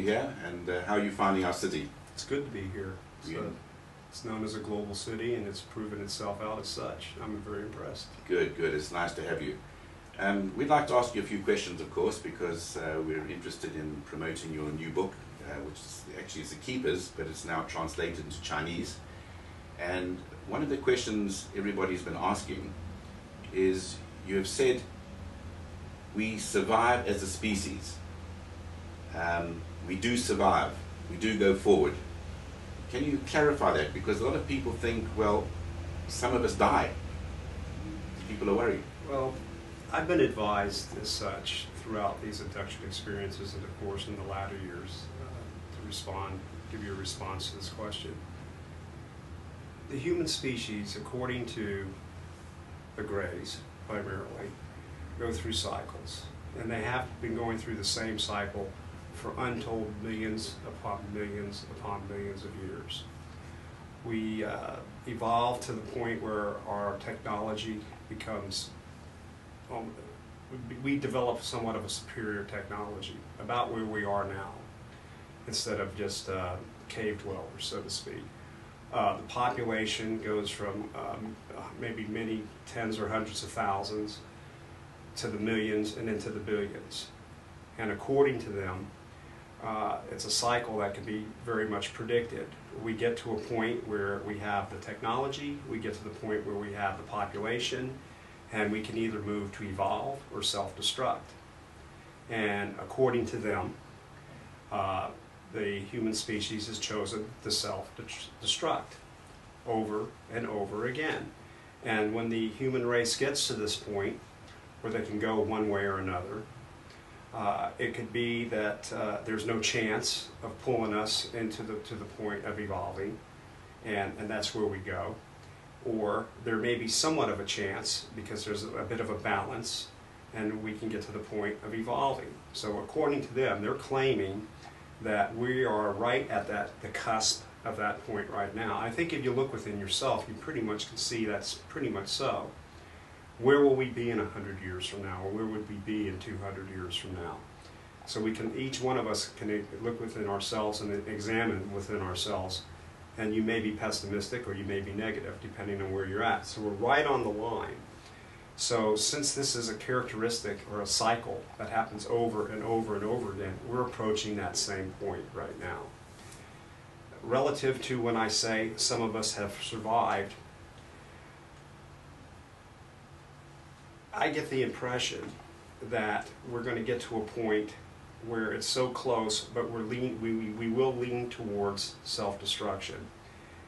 here, and how are you finding our city? It's good to be here. It's known as a global city, and it's proven itself out as such. I'm very impressed. Good, good. It's nice to have you. We'd like to ask you a few questions, of course, because we're interested in promoting your new book, which is actually is The Keepers, but it's now translated into Chinese. And one of the questions everybody's been asking is, you have said, we survive as a species. We do survive. We do go forward. Can you clarify that? Because a lot of people think, well, some of us die. People are worried. Well, I've been advised as such throughout these induction experiences and, of course, in the latter years to give you a response to this question. The human species, according to the Greys, primarily, go through cycles. And they have been going through the same cycle for untold millions upon millions upon millions of years. We evolve to the point where our technology becomes, we develop somewhat of a superior technology, about where we are now, instead of just cave dwellers, so to speak. The population goes from maybe many tens or hundreds of thousands to the millions and into the billions. And according to them, it's a cycle that can be very much predicted. We get to a point where we have the technology, we get to the point where we have the population, and we can either move to evolve or self-destruct. And according to them, the human species has chosen to self-destruct over and over again. And when the human race gets to this point where they can go one way or another, it could be that there's no chance of pulling us to the point of evolving, and that's where we go. Or there may be somewhat of a chance because there's a bit of a balance, and we can get to the point of evolving. So according to them, they're claiming that we are right at the cusp of that point right now. I think if you look within yourself, you pretty much can see that's pretty much so. Where will we be in 100 years from now, or where would we be in 200 years from now? So we can, each one of us can look within ourselves and examine within ourselves, and you may be pessimistic or you may be negative, depending on where you're at. So we're right on the line. So since this is a characteristic or a cycle that happens over and over and over again, we're approaching that same point right now. Relative to when I say some of us have survived, I get the impression that we're going to get to a point where it's so close, but we will lean towards self-destruction.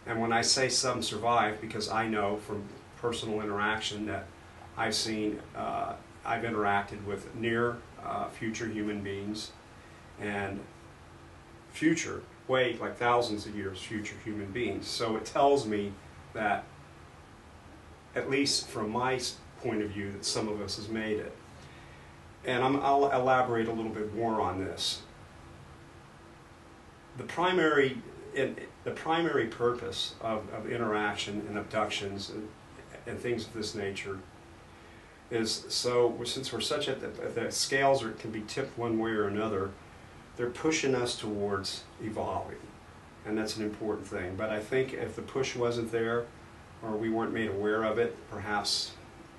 And when I say some survive, because I know from personal interaction that I've seen, I've interacted with near future human beings and future, way like thousands of years future human beings. So it tells me that, at least from my point of view, that some of us has made it. And I'll elaborate a little bit more on this. The primary purpose of interaction and abductions and things of this nature is, so since we're such at the scales can be tipped one way or another, they're pushing us towards evolving, and that's an important thing. But I think if the push wasn't there, or we weren't made aware of it, perhaps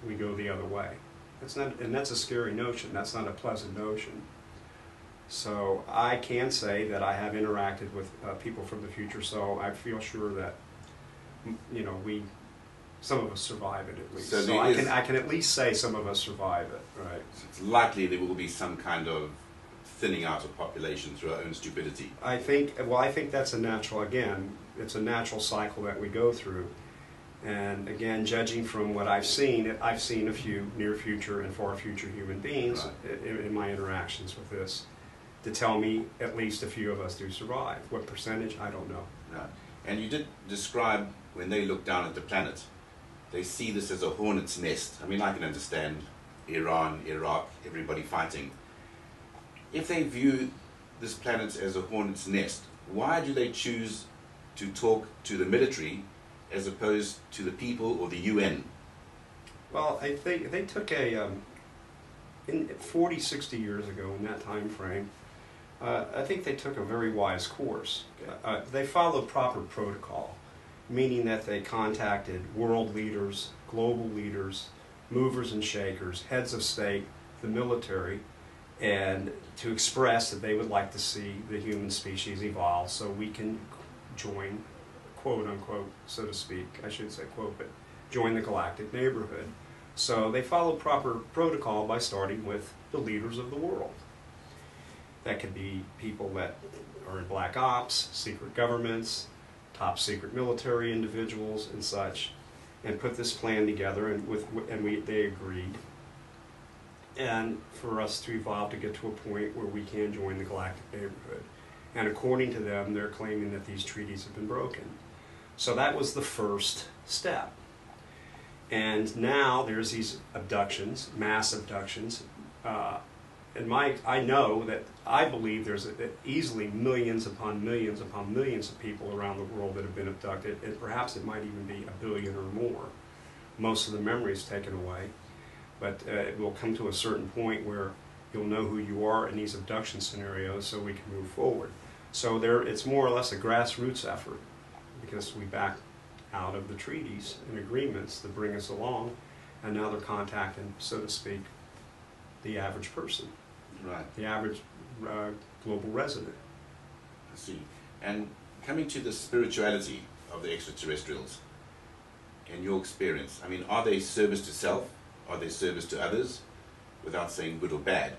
we go the other way. It's not, and that's a scary notion. That's not a pleasant notion. So I can say that I have interacted with people from the future, so I feel sure that, you know, some of us survive it at least. So I can at least say some of us survive it, right? So it's likely there will be some kind of thinning out of population through our own stupidity. I think that's a natural, again, it's a natural cycle that we go through. And again, judging from what I've seen a few near future and far future human beings in my interactions with this to tell me at least a few of us do survive. What percentage, I don't know. Right. And you did describe when they look down at the planet, they see this as a hornet's nest. I mean, I can understand Iran, Iraq, everybody fighting. If they view this planet as a hornet's nest, why do they choose to talk to the military as opposed to the people or the UN? Well, they took in 40, 60 years ago, in that time frame, I think they took a very wise course. They followed proper protocol, meaning that they contacted world leaders, global leaders, movers and shakers, heads of state, the military, and to express that they would like to see the human species evolve so we can join, quote unquote, so to speak, I should say quote, but join the galactic neighborhood. So they followed proper protocol by starting with the leaders of the world. That could be people that are in black ops, secret governments, top secret military individuals and such, and put this plan together, and they agreed. And for us to evolve to get to a point where we can join the galactic neighborhood. And according to them, they're claiming that these treaties have been broken. So that was the first step. And now there's these abductions, mass abductions. I believe there's easily millions upon millions upon millions of people around the world that have been abducted, and perhaps it might even be 1 billion or more. Most of the memory is taken away, but it will come to a certain point where you'll know who you are in these abduction scenarios so we can move forward. So it's more or less a grassroots effort, because we back out of the treaties and agreements that bring us along, and now they're contacting, so to speak, the average person. Right. The average global resident. I see. And coming to the spirituality of the extraterrestrials, in your experience, I mean, are they service to self? Are they service to others? Without saying good or bad.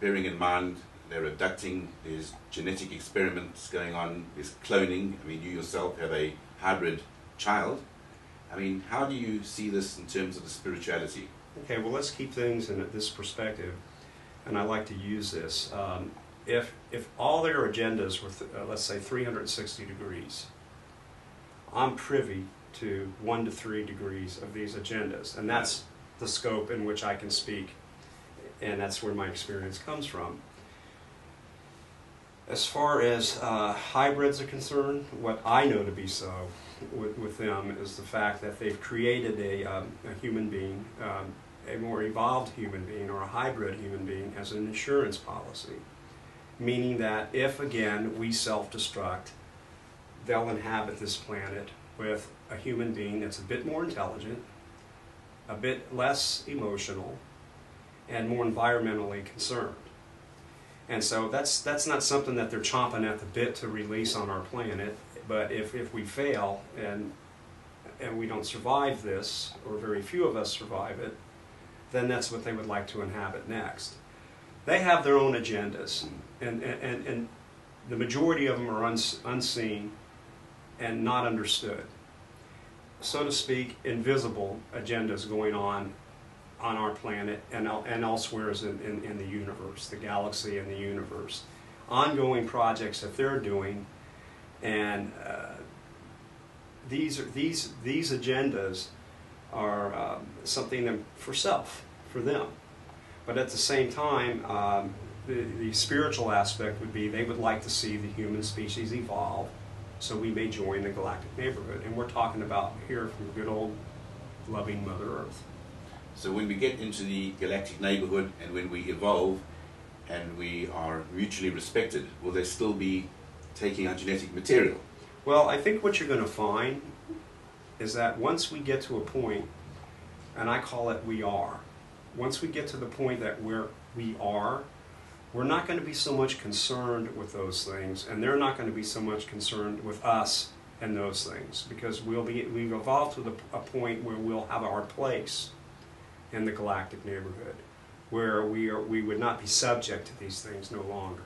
Bearing in mind they're abducting, there's genetic experiments going on, there's cloning. I mean, you yourself have a hybrid child. I mean, how do you see this in terms of the spirituality? Okay, well, let's keep things in this perspective, and I like to use this. If all their agendas were, let's say, 360 degrees, I'm privy to 1 to 3 degrees of these agendas, and that's the scope in which I can speak, and that's where my experience comes from. As far as hybrids are concerned, what I know to be so with them is the fact that they've created a human being, a more evolved human being, or a hybrid human being, as an insurance policy. Meaning that if, again, we self-destruct, they'll inhabit this planet with a human being that's a bit more intelligent, a bit less emotional, and more environmentally concerned. And so that's not something that they're chomping at the bit to release on our planet. But if we fail and we don't survive this, or very few of us survive it, then that's what they would like to inhabit next. They have their own agendas, and the majority of them are unseen and not understood. So to speak, invisible agendas going on our planet and elsewhere in the universe, the galaxy and the universe. Ongoing projects that they're doing, and these agendas are something for self, for them. But at the same time, the spiritual aspect would be they would like to see the human species evolve so we may join the galactic neighborhood. And we're talking about here from good old loving Mother Earth. So when we get into the galactic neighborhood and when we evolve and we are mutually respected, will they still be taking our genetic material? Well, I think what you're going to find is that once we get to a point, and I call it we are, once we get to the point that we are, we're not going to be so much concerned with those things, and they're not going to be so much concerned with us and those things, because we've evolved to a point where we'll have our place in the galactic neighborhood, where we would not be subject to these things no longer.